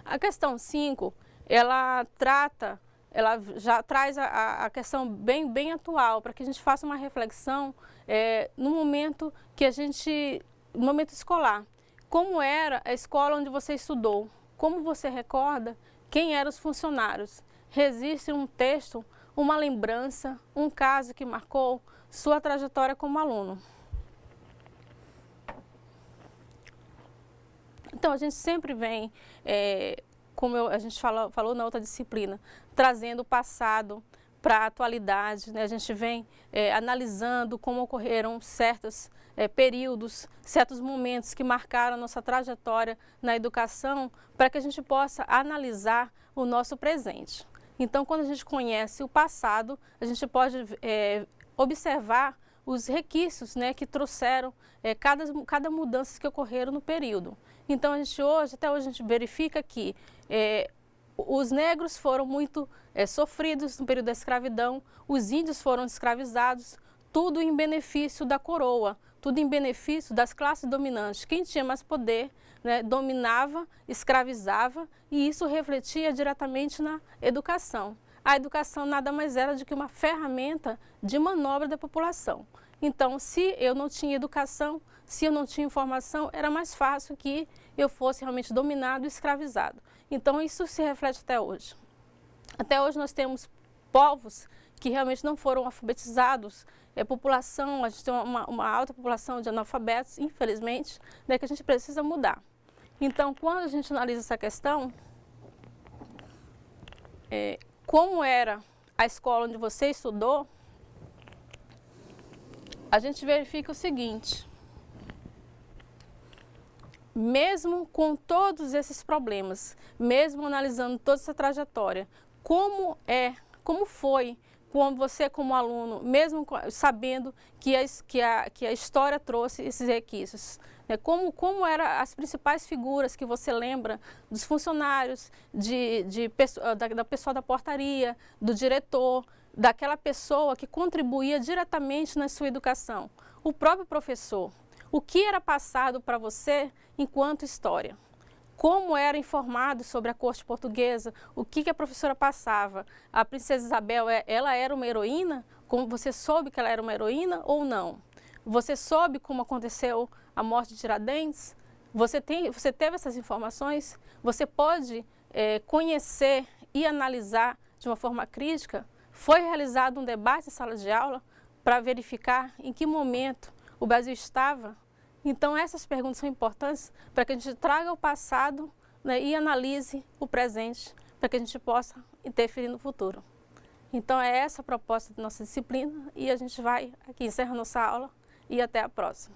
A questão 5, ela já traz a questão bem atual, para que a gente faça uma reflexão no momento no momento escolar. Como era a escola onde você estudou? Como você recorda quem eram os funcionários? Resiste um texto, uma lembrança, um caso que marcou sua trajetória como aluno. Então, a gente sempre vem como a gente falou na outra disciplina, trazendo o passado para a atualidade, né? A gente vem analisando como ocorreram certos períodos, certos momentos que marcaram a nossa trajetória na educação, para que a gente possa analisar o nosso presente. Então, quando a gente conhece o passado, a gente pode observar os requisitos, né, que trouxeram cada mudança que ocorreram no período. Então, até hoje a gente verifica que os negros foram muito sofridos no período da escravidão, os índios foram escravizados, tudo em benefício da coroa, tudo em benefício das classes dominantes. Quem tinha mais poder, né, dominava, escravizava, e isso refletia diretamente na educação. A educação nada mais era do que uma ferramenta de manobra da população. Então, se eu não tinha educação, se eu não tinha informação, era mais fácil que eu fosse realmente dominado e escravizado. Então, isso se reflete até hoje. Até hoje nós temos povos que realmente não foram alfabetizados, população, a gente tem uma alta população de analfabetos, infelizmente, né, que a gente precisa mudar. Então, quando a gente analisa essa questão, como era a escola onde você estudou, a gente verifica o seguinte: mesmo com todos esses problemas, mesmo analisando toda essa trajetória, como foi quando você, como aluno, mesmo sabendo que a história trouxe esses requisitos, né? Como eram as principais figuras que você lembra dos funcionários, da pessoa da portaria, do diretor, daquela pessoa que contribuía diretamente na sua educação, o próprio professor. O que era passado para você enquanto história? Como era informado sobre a corte portuguesa? O que a professora passava? A princesa Isabel, ela era uma heroína? Como você soube que ela era uma heroína ou não? Você soube como aconteceu a morte de Tiradentes? Você teve essas informações? Você pode conhecer e analisar de uma forma crítica? Foi realizado um debate em sala de aula para verificar em que momento o Brasil estava? Então, essas perguntas são importantes para que a gente traga o passado, né, e analise o presente, para que a gente possa interferir no futuro. Então, é essa a proposta da nossa disciplina, e a gente vai aqui encerrar nossa aula e até a próxima.